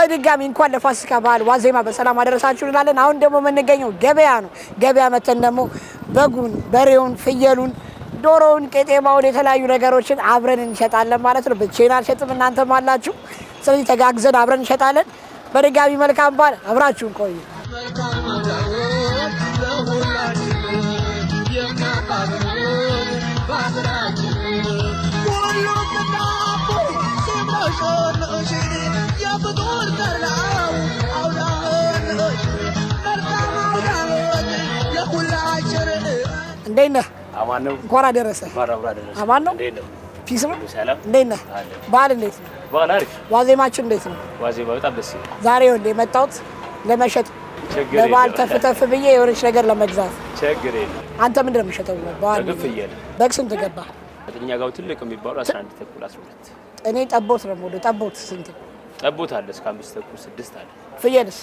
በድጋሚ እንኳን ለፋሲካ በዓል ዋዜማ በሰላም አደረሳችሁ እንላለን። አሁን ደግሞ የምንገኘው ገበያ ነው። ገበያ መተን ደግሞ በጉን፣ በሬውን፣ ፍየሉን፣ ዶሮውን፣ ቄጤማውን የተለያዩ ነገሮችን አብረን እንሸጣለን ማለት ነው። ብቻዬን አልሸጥም እናንተም አላችሁ። ስለዚህ ተጋግዘን አብረን እንሸጣለን። በድጋሚ መልካም በዓል አብራችሁን ቆዩ። እንዴት ነህ? አማን ነው። እንኳን አደረሰ። አማን ነው። ፒስ ነው። ሰላም። እንዴት ነህ? በዓል እንዴት ነው? በዓል አሪፍ። ዋዜማችን እንዴት ነው? ዋዜማ በጣም ደስ ይላል። ዛሬ ወንዴ መጣሁት ለመሸጥ በበዓል ተፍተፍ ብዬ የሆነች ነገር ለመግዛት። ችግር የለም። አንተ ምንድን ነው የምትሸጠው? በዓል ፍየል። በግ ስንት ገባ? እኛ ጋር ትልቅ የሚባለው 11 ተኩል 12። እኔ ጠቦት ነው የምወደው። ጠቦት ስንት? ጠቦት አለ እስከ 5 ተኩል 6 አለ። ፍየልስ?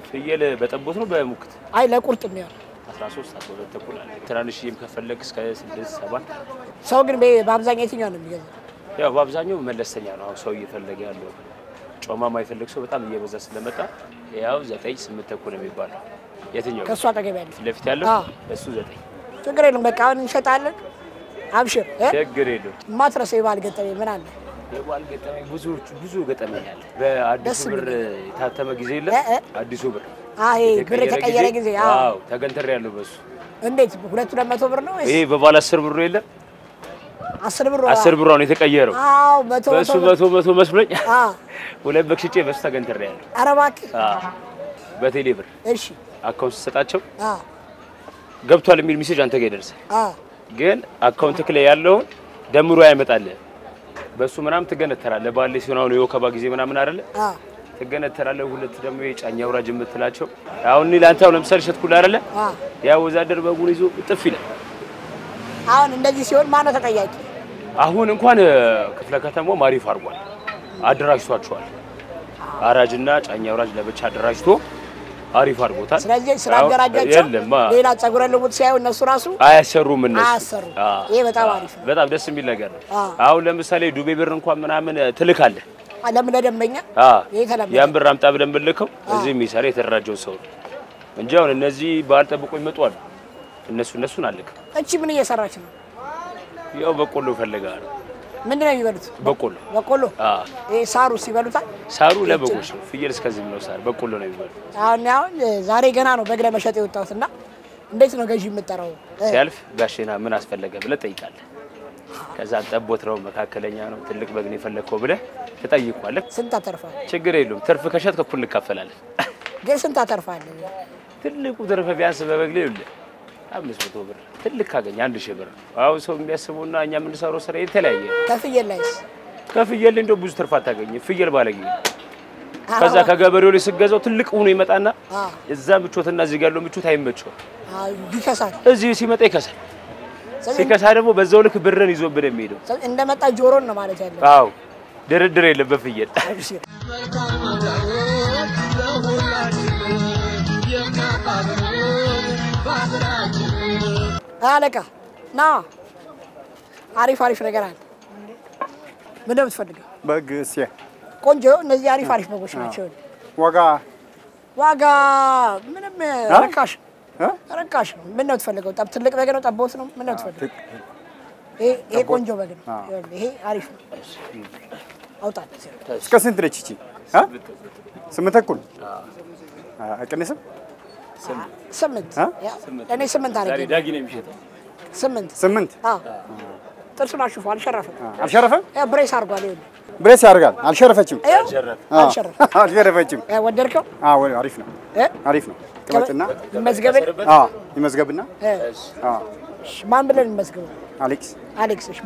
ፍየል በጠቦት ነው በሙክት? አይ ለቁርጥ የሚሆን 13 12 ተኩል አለ። ትናንሽዬም ከፈለክ እስከ 6 7። ሰው ግን በአብዛኛው የትኛው ነው የሚገዛው? ያው በአብዛኛው መለስተኛ ነው አሁን ሰው እየፈለገ ያለው። ጮማ ማይፈልግ ሰው በጣም እየበዛ ስለመጣ ያው 9 8 ተኩል የሚባለው የትኛው ከሷ አጠገብ ያለው ለፊት ያለው እሱ 9። ችግር የለም በቃ አሁን እንሸጣለን። አብሽር ችግር የለም። ማትረሴ የበዓል ገጠመኝ ምን አለ? የበዓል ገጠመኝ ብዙ ገጠመኝ አለ። በአዲሱ ብር የታተመ ጊዜ የለም አዲሱ ብር አይ ብር ተቀየረ ጊዜ አዎ ተገንተር ያለው በሱ እንዴት 200 ብር ነው? ይሄ በባለ 10 ብር የለም 10 ብር 10 ብር ነው የተቀየረው። አዎ 100 በሱ 100 መስሎኝ ሁለት በግ ሽጬ በሱ ተገንተር ያለው። ኧረ እባክህ በቴሌ ብር እሺ አካውንት ሰጣቸው ገብቷል የሚል ሜሴጅ አንተ ጋር ይደርሳል። ግን አካውንት ላይ ያለውን ደምሮ ያመጣልህ በሱ ምናምን ትገነተራለህ። ባለ ሲሆን አሁን የወከባ ጊዜ ምናምን አይደለ ትገነተራለህ። ሁለት ደግሞ የጫኛ አውራጅ የምትላቸው አሁን ላንተ አሁን ለምሳሌ ሸጥኩልህ አይደለ ያ ወዛደር በጉን ይዞ ጥፍ ይላል። አሁን እንደዚህ ሲሆን ማን ነው ተጠያቂ? አሁን እንኳን ክፍለ ከተማው ማሪፍ አድርጓል አደራጅቷቸዋል። አራጅና ጫኛ አውራጅ ለብቻ አደራጅቶ አሪፍ አድርጎታል። ስለዚህ ስላደራጃቸው ሌላ ጸጉረ ልሙት ሲያዩ እነሱ ራሱ አያሰሩም እነሱ አያሰሩም። ይሄ በጣም አሪፍ ነው። በጣም ደስ የሚል ነገር ነው። አሁን ለምሳሌ ዱቤ ብር እንኳን ምናምን ትልካለህ ለምን ለደምበኛ ይሄ ተለምዶ ያን ብር አምጣ ብለን ብልከው እዚህ የሚሰራ የተደራጀው ሰው እንጂ አሁን እነዚህ በዓል ጠብቆ ይመጣሉ። እነሱን አልክ። እቺ ምን እየሰራች ነው? ያው በቆሎ ፈልጋለሁ። ምንድን ነው የሚበሉት? በቆሎ ይሄ ሳሩ ሲበሉታል። ሳሩ ለበጎች ነው። ፍየል እስከዚህ ነው ሳር በቆሎ ነው የሚበሉት። አሁን ዛሬ ገና ነው በግ ለመሸጥ የወጣሁትና እንዴት ነው ገዢ የምጠራው? ሲያልፍ ጋሼና ምን አስፈለገ ብለህ ጠይቃለህ። ከዛ ጠቦት ነው መካከለኛ ነው ትልቅ በግ ነው የፈለከው ብለህ ትጠይቋለህ። ስንት አተርፋለህ? ችግር የለውም ትርፍ ከሸጥክ እኩል እንካፈላለን። ግን ስንት አተርፋለህ? ትልቁ ትርፍ ቢያንስ በበግ ላይ ይኸውልህ 500 ብር ትልቅ ካገኘ 1000 ብር። አሁን ሰው የሚያስበውና እኛ የምንሰራው ስራ የተለያየ። ከፍየል ላይስ? ከፍየል እንደው ብዙ ትርፍ አታገኝ። ፍየል ባለጌ ከዛ ከገበሬው ላይ ስገዛው ትልቅ ሆኖ ይመጣና እዛ ምቾትና እዚህ ጋር ያለው ምቾት አይመቸው። ይከሳል። እዚህ ሲመጣ ይከሳል። ሲከሳ ደግሞ በዛው ልክ ብርን ይዞብን የሚሄደው እንደመጣ ጆሮን ነው ማለት ያለው። አዎ ድርድር የለም በፍየል። አለቃ ና አሪፍ ነገር አለ። ምን ነው የምትፈልገው? በግ ሲያ ቆንጆ እነዚህ አሪፍ በጎች ናቸው። ዋጋ ምንም ረካሽ ነው። ምን ነው የምትፈልገው? ትልቅ በግ ነው? ጠቦት ነው? ምን ነው የምትፈልገው? ይሄ ቆንጆ በግ ነው። ይሄ አሪፍ ነው። አውጣት። እስከ ስንት ነች እቺ? 8 ተኩል አቀነሰም 8 እኔ 8 አረጋለሁ። ዳጊ ነው የሚሸጠው 8 ጥርሱን አሽፎ አልሸረፈም። ያ ብሬስ አርጓል። ይኸውልህ ብሬስ ያርጋል። አልሸረፈችም። ወደድከው? አሪፍ ነው። ቅመጥና ይመዝገብና ማን ብለን እንመዝገበው? አሌክስ።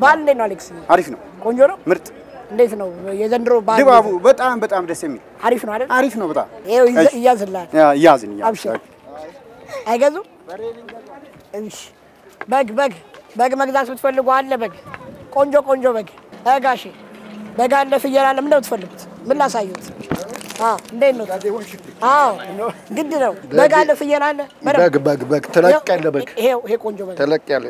በዓል እንዴት ነው አሌክስ? አሪፍ ነው። ቆንጆ ነው። ምርጥ። እንዴት ነው የዘንድሮ በዓል? ድባቡ በጣም ደስ የሚል አሪፍ ነው አይደል? አሪፍ ነው በጣም። ይኸው ይያዝልሃል። ይያዝን። አብሽር። አይገዙም? እሺ በግ መግዛት ብትፈልጉ አለ በግ። ቆንጆ በግ ጋሼ በግ አለ፣ ፍየል አለ። ምን ነው የምትፈልጉት? ምን ላሳዩት? እንዴት ነው? ግድ ነው። በግ አለ፣ ፍየል አለ። በግ ተለቅ ያለ በግ። ይሄ ቆንጆ በግ ተለቅ ያለ።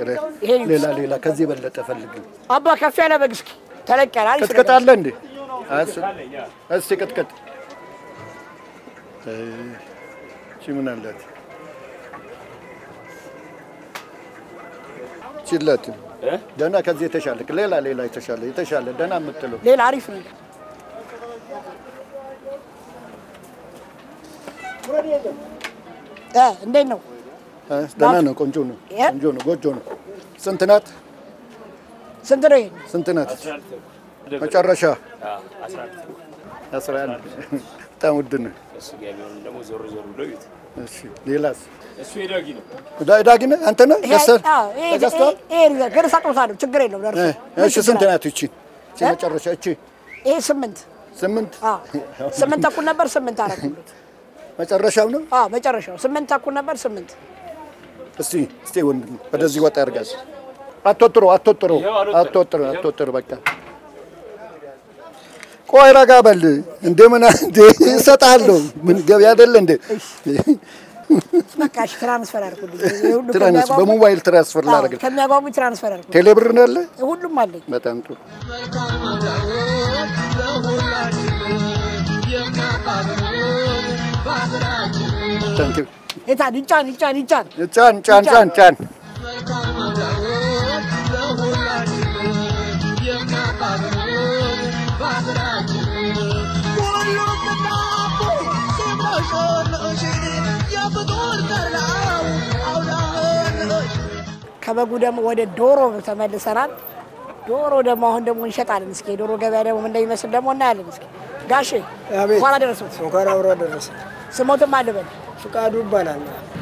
ሌላ ከዚህ በለጠ ፈልግ። አባ ከፍ ያለ በግ እስኪ ተለቅ ያለ አሪፍ ቅጥቅጥ አለ እንዴ? እስቲ ቅጥቅጥ ምን አላት ችላት ደና ከዚህ የተሻለ ሌላ የተሻለ ደና የምትለው ሌላ አሪፍ ነው እንዴት ነው ደና ነው ቆንጆ ነው ጎጆ ነው ስንት ናት ስንት ናት መጨረሻ 11 በጣም ውድ ነው እሱ ገበያውን ደግሞ ዞር ብሎ ይት እሺ ሌላስ እሱ ዳጊ ነው አንተ ነው ገሰር ገር ሳቆታለሁ ችግር የለውም ደርሶ እሺ ስንት ናት እቺ መጨረሻ እቺ ይሄ 8 8 ተኩል ነበር 8 አረኩት መጨረሻው ነው መጨረሻው 8 ተኩል ነበር 8 እስቲ ወንድም ወደዚህ ወጣ ያርጋስ አትወጥሩ በቃ ቆይ ረጋ በል እንደምን እንሰጣለሁ ምን ገበያ አይደለ እንዴ በቃ ትራንስፈር አድርጉልኝ ትራንስፈር በሞባይል ትራንስፈር ላደርግ ከሚያጓጉ ትራንስፈር አድርጉ ቴሌብር ነው ያለ ሁሉም አለኝ በጣም ጥሩ ታንኪ ይጫን ከበጉ ደግሞ ወደ ዶሮ ተመልሰናል ዶሮ ደግሞ አሁን ደግሞ እንሸጣለን እስኪ ዶሮ ገበያ ደግሞ ምን እንደሚመስል ደግሞ እናያለን እስኪ ጋሼ እንኳን አደረሱት እንኳን አብሮ አደረሰ ስሞትም አልበል ፍቃዱ ይባላል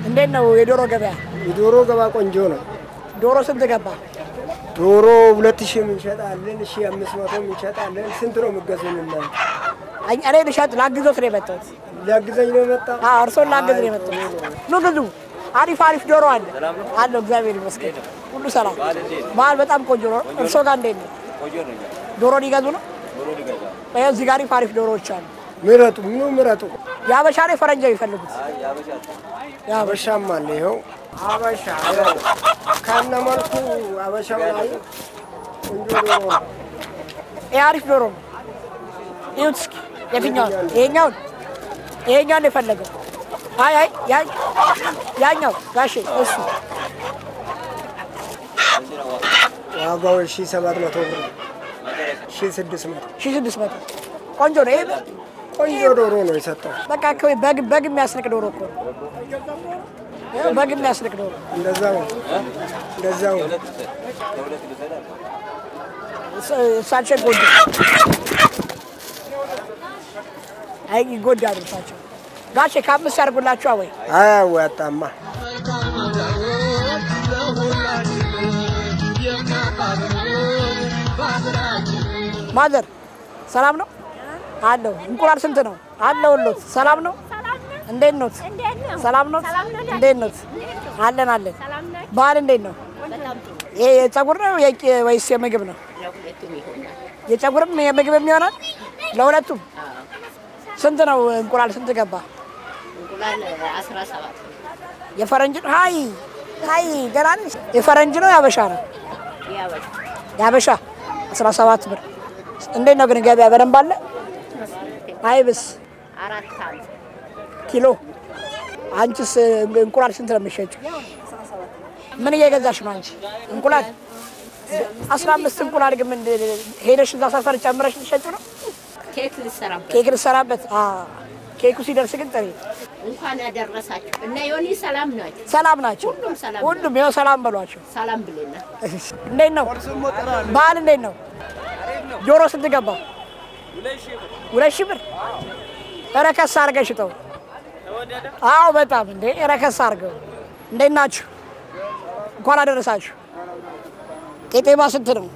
እንዴት ነው የዶሮ ገበያ የዶሮ ገበያ ቆንጆ ነው ዶሮ ስንት ገባ ዶሮ 2000 እንሸጣለን 1500 እንሸጣለን ስንት ነው የምትገዙን እናንተ እኔ ልሸጥ ላግዞት ነው የመጣሁት ላግዘኝ ነው የመጣው እርሶን ላግዝ ነው የመጣሁት ኑ ግዙ አሪፍ ዶሮ አለ እግዚአብሔር ይመስገን ሁሉ ሰላም በዓል በጣም ቆንጆ ነው እርሶ ጋር እንዴት ነው ቆንጆ ነው ዶሮ ሊገዙ ነው እዚህ ጋር አሪፍ ዶሮዎች አሉ ምረጡ ያበሻ ላይ ፈረንጅ ይፈልጉት ያበሻም አለ ይኸው አበሻ ከነመልኩ አበሻው ላይ ቆንጆ ዶሮ አሪፍ ዶሮ ይሁት የትኛው ይሄኛው ነው የፈለገው ያኛው ጋሼ እሱ ዋጋው 1700 ብር 1600 ቆንጆ ነው ይሄ ቆንጆ ዶሮ ነው የሰጠው በቃ በግ የሚያስንቅ ዶሮ እኮ በግ የሚያስንቅ ዶሮ እንደዛው እሳቸው ይጎዳሉ እሳቸው ጋሼ ከአምስት ያርጉላችሁ ወይ አጣማ ማዘር ሰላም ነው አለው እንቁላል ስንት ነው አለውሎት ሰላም ነው እንዴት ነው ሰላም ነው እንዴት ነው አለን በዓል እንዴት ነው ይሄ የፀጉር ነው ወይስ የምግብ ነው የፀጉርም የምግብም ይሆናል ለሁለቱም ስንት ነው እንቁላል ስንት ገባ እንቁላል 17 የፈረንጅ ሃይ ገራን የፈረንጅ ነው ያበሻ ነው ያበሻ 17 ብር እንዴት ነው ግን ገበያ በደንብ አለ አይብስ 4 ኪሎ አንቺስ እንቁላል ስንት ነው የምትሸጪው ምን እየገዛሽ ነው አንቺ እንቁላል 15 እንቁላል ግን ሄደሽ እዛ ሰፈር ጨምረሽ ልትሸጪው ነው ኬክ ልትሰራበት ኬኩ ሲደርስ ግን ጥሪ እንኳን ያደረሳችሁ እና ዮኒ ሰላም ናቸው ሁሉም ይኸው ሰላም በሏቸው ሰላም ብለና እንዴት ነው በዓል እንዴት ነው ዶሮ ስንት ገባ 2000 ብር ረከስ አድርገሽ ሽጠው በጣም እንዴ ረከስ አድርገው እንዴት ናችሁ እንኳን አደረሳችሁ ቄጤማ ስንት ነው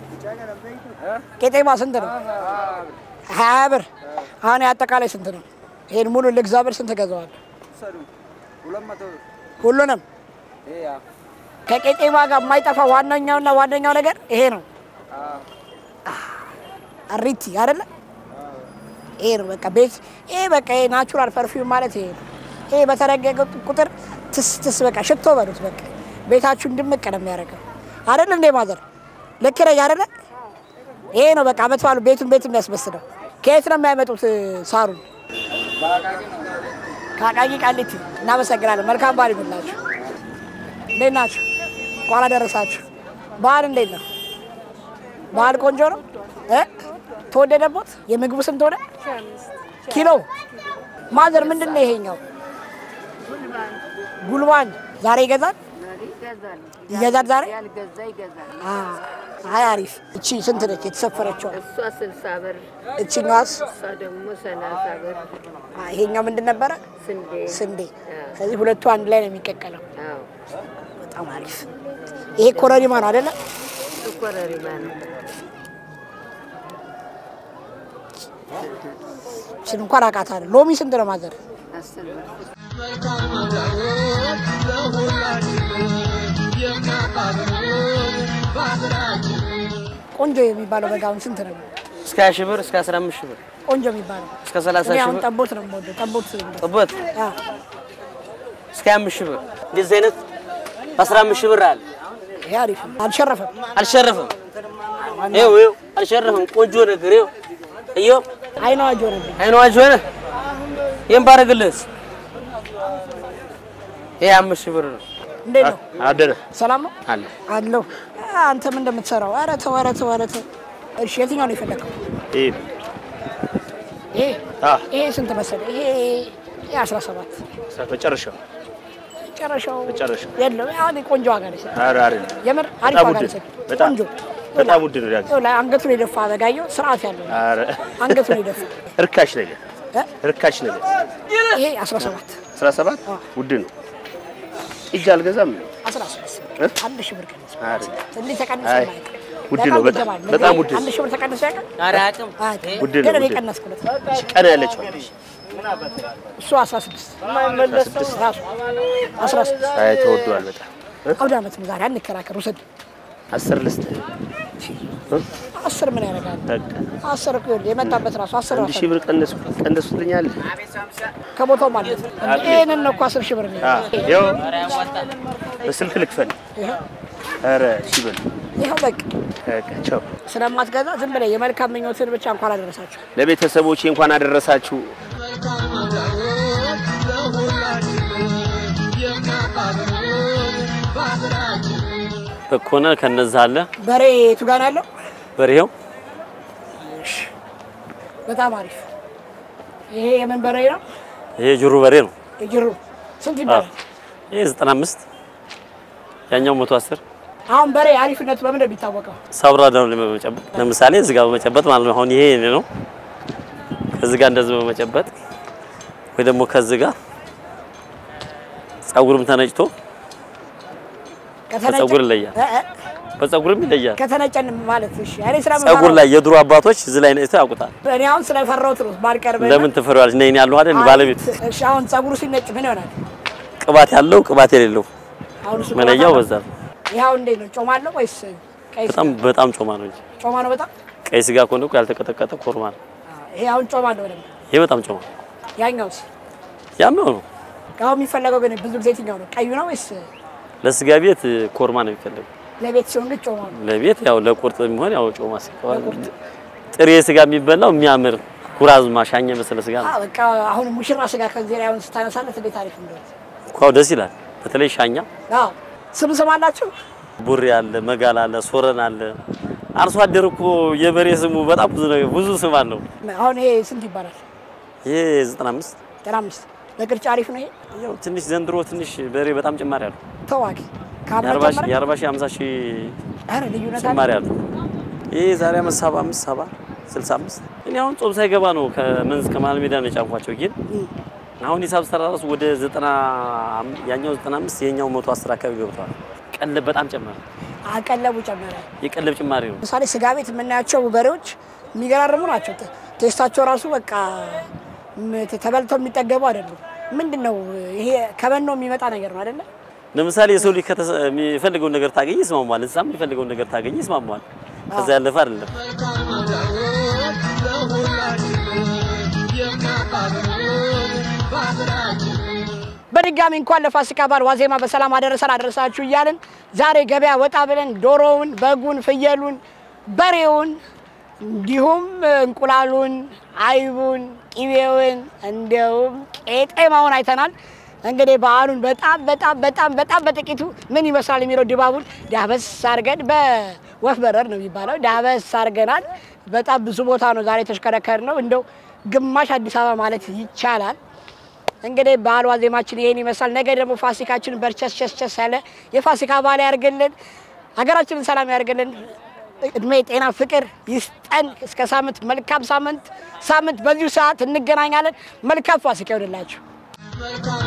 20 ብር አሁን ያጠቃላይ ስንት ነው ይሄን ሙሉ ለእግዚአብሔር ስንት ገዛዋል 200 ሁሉንም ከቄጤማ ጋር የማይጠፋ ዋነኛው ነገር ይሄ ነው አሪቲ አይደለ ይሄ ነው በቃ ቤት ይሄ በቃ ይሄ ናቹራል ፐርፊውም ማለት ይሄ ነው ይሄ በተረገገ ቁጥር ትስ በቃ ሽቶ በሉት በቃ ቤታችሁን ድምቅ ነው የሚያደርገው አይደል እንዴ ማዘር ልክ ነኝ አይደለ ይሄ ነው በቃ አመትባሉ ቤት የሚያስመስለው ከየት ነው የሚያመጡት ሳሩን ካቃቂ ቃሊቲ እናመሰግናለን። መልካም በዓል ይሁንላችሁ። እንዴት ናችሁ? እንኳን አደረሳችሁ። በዓል እንዴት ነው? በዓል ቆንጆ ነው? ተወደደቦት? የምግቡ ስንት ሆነ? ኪሎ ማዘር ምንድን ነው ይሄኛው? ጉልባን ዛሬ ይገዛል? ይገዛል ዛሬ? ያልገዛ ይገዛል። አይ አሪፍ። እቺ ስንት ነች የተሰፈረችው? እሷ 60 ብር። እቺኛስ? እሷ ደግሞ 30 ብር። ይሄኛው ምንድን ነበረ? ስንዴ። ስለዚህ ሁለቱ አንድ ላይ ነው የሚቀቀለው። አዎ በጣም አሪፍ። ይሄ ኮረሪማ ነው አይደለ? ኮረሪማ ነው። እቺን እንኳን አውቃታለሁ። ሎሚ ስንት ነው ማዘር? 10 ብር። ቆንጆ የሚባለው በጋውን ስንት ነው? እስከ 20 ብር እስከ 15 ብር። ቆንጆ የሚባለው እስከ 30 ሺህ ብር። ጠቦት ነው የምወደው። ጠቦት እስከ 25 ብር። እንደዚህ አይነት 15 ብር አለ። ይሄ አሪፍ ነው። አልሸረፈም። ይኸው አልሸረፈም። ቆንጆ ነገር ይኸው አይኗ ጆነ ይሄን ባረግልህ ይሄ 5 ብር ነው። እንዴት ነው? አደረ ሰላም ነው አለ አለው። አንተ ምን እንደምትሰራው? ኧረ ተው። እሺ የትኛው ነው የፈለከው? ይሄ ስንት መሰለህ? ይሄ 17 መጨረሻው የለም። አሁን ቆንጆ ዋጋ ነው። ኧረ የምር አሪፍ ዋጋ ነው። ቆንጆ በጣም ውድ ነው። ያለው አንገቱን የደፋ በጋየው ስርዓት ያለው አንገቱን የደፋ እርካሽ ነገር ይሄ 17 ውድ ነው። እጅ አልገዛም። 16 አንድ ሺህ ብር ቀንስ። እንዴ ተቀንሰ ማለት ውድ ነው። በጣም ውድ ነው። አንድ ሺህ ብር ተቀንሰ ያቀ አራቅም ውድ ነው። ግን የቀነስኩለት ቀና ያለችው እሱ 16 ራሱ 16 አይ ተወዷል በጣም። አውደ ዓመት ነው ዛሬ አንከራከር። ውሰድ 10 ልስጥ 10 ምን ያደርጋል? 10 እኮ የመጣበት ራሱ 10 1 ሺህ ብር ቀነሱልኛል። ከቦታው ማለት ይሄንን ነው እኮ 10 ሺህ ብር ነው። ይኸው በስልክ ልክፈል። ኧረ ሺህ ብር ይኸው በቃ ቻው። ስለማትገዛ ዝም ብለህ የመልካም ምኞትን ብቻ እንኳን አደረሳችሁ። ለቤተሰቦቼ እንኳን አደረሳችሁ። በኮነ ከነዛ አለ። በሬ የቱ ጋር ያለው? በሬው በጣም አሪፍ። ይሄ የምን በሬ ነው? ይሄ ጅሩ በሬ ነው። ጅሩ ስንት ይባላል? ይሄ 95 ያኛው 110። አሁን በሬ አሪፍነቱ በምን ነው የሚታወቀው? ሳብራ ነው ለመጨበጥ። ለምሳሌ እዚህ ጋር በመጨበጥ ማለት ነው። አሁን ይሄ ነው። ከዚህ ጋር እንደዚህ በመጨበጥ ወይ ደግሞ ከዚህ ጋር ጸጉርም ተነጭቶ ከጸጉር ይለያል። በጸጉርም ይለያል። ከተነጨን ማለት እሺ። አሬ ስራ ጸጉር ላይ የድሮ አባቶች እዚህ ላይ ነው ያውቁታል። እኔ አሁን ስለፈራሁት ነው ባልቀርበ። ለምን ትፈራዋለሽ? ነኝ ያለው አይደል ባለቤት። እሺ አሁን ጸጉሩ ሲነጭ ምን ይሆናል? ቅባት ያለው ቅባት የሌለው አሁን እሱ መለያው በዛ። ይሄው እንዴት ነው? ጮማ አለው ወይስ ቀይ? በጣም ጮማ ነው እንጂ። ጮማ ነው በጣም። ቀይ ስጋ ኮንዶ ያልተቀጠቀጠ ኮርማ ነው። ይሄ አሁን ጮማ ነው በደምብ። ይሄ በጣም ጮማ። ያኛውስ? ያኛው ነው። አሁን የሚፈለገው ግን ብዙ ጊዜ የትኛው ነው? ቀዩ ነው ወይስ? ለስጋ ቤት ኮርማ ነው የሚፈልገው። ለቤት ሲሆን ግን ጮማ ነው። ለቤት ያው ለቁርጥ የሚሆን ያው ጮማ ሲባል ጥሬ ስጋ የሚበላው የሚያምር ኩራዝ ማሻኘ መሰለ ስጋ ነው። በቃ አሁን ሙሽራ ስጋ ከዚህ ላይ አሁን ስታነሳለት እንዴት አሪፍ እንደሆነ ኳው ደስ ይላል። በተለይ ሻኛ ስም አላችሁ? ቡሬ አለ፣ መጋላ አለ፣ ሶረን አለ። አርሶ አደር እኮ የበሬ ስሙ በጣም ብዙ ስም አለው። አሁን ይሄ ስንት ይባላል? ይሄ 95 ለቅርጫ አሪፍ ነው። ይሄ ያው ትንሽ ዘንድሮ ትንሽ በሬ በጣም ጭማሪ አለው። ተዋቂ የ40 ሺህ 50 ሺህ አረ ልዩነት ጭማሪ አለው። ይሄ ዛሬ 75 70 65 እኔ አሁን ጾም ሳይገባ ነው ከመንዝ ከመሃል ሜዳ ነው የጫንኳቸው። ግን አሁን ሂሳብ ሰራራሱ ወደ 90 ያኛው 95 የኛው 110 አካባቢ ገብቷል። ቀለብ በጣም ጨመረ። ቀለቡ ጨመረ። የቀለብ ጭማሪ ነው። ለምሳሌ ስጋ ቤት የምናያቸው በሬዎች የሚገራርሙ ናቸው። ቴስታቸው ራሱ በቃ ተበልተው የሚጠገቡ አይደሉም። ምንድነው ይሄ? ከመኖ የሚመጣ ነገር ነው አይደለ? ለምሳሌ የሰው ልጅ የሚፈልገውን ነገር ታገኝ ይስማማል። እንስሳም የሚፈልገውን ነገር ታገኝ ይስማማል። ከዛ ያለፈ አይደለም። በድጋሚ እንኳን ለፋሲካ በዓል ዋዜማ በሰላም አደረሳችሁ እያልን ዛሬ ገበያ ወጣ ብለን ዶሮውን፣ በጉን፣ ፍየሉን፣ በሬውን እንዲሁም እንቁላሉን አይቡን ቂቤውን እንደውም ቄጤማውን አይተናል እንግዲህ በዓሉን በጣም በጥቂቱ ምን ይመስላል የሚለው ድባቡን ዳበስ አርገን በወፍ በረር ነው የሚባለው ዳበስ አርገናል በጣም ብዙ ቦታ ነው ዛሬ ተሽከረከር ነው እንደው ግማሽ አዲስ አበባ ማለት ይቻላል እንግዲህ በዓሉ ዋዜማችን ይሄን ይመስላል ነገ ደግሞ ፋሲካችን በርቸስቸስ ያለ የፋሲካ በዓል ያርግልን ሀገራችንን ሰላም ያርግልን እድሜ ጤና ፍቅር ይስጠን እስከ ሳምንት መልካም ሳምንት በዚሁ ሰዓት እንገናኛለን መልካም ፋሲካ ይሁንላችሁ መልካም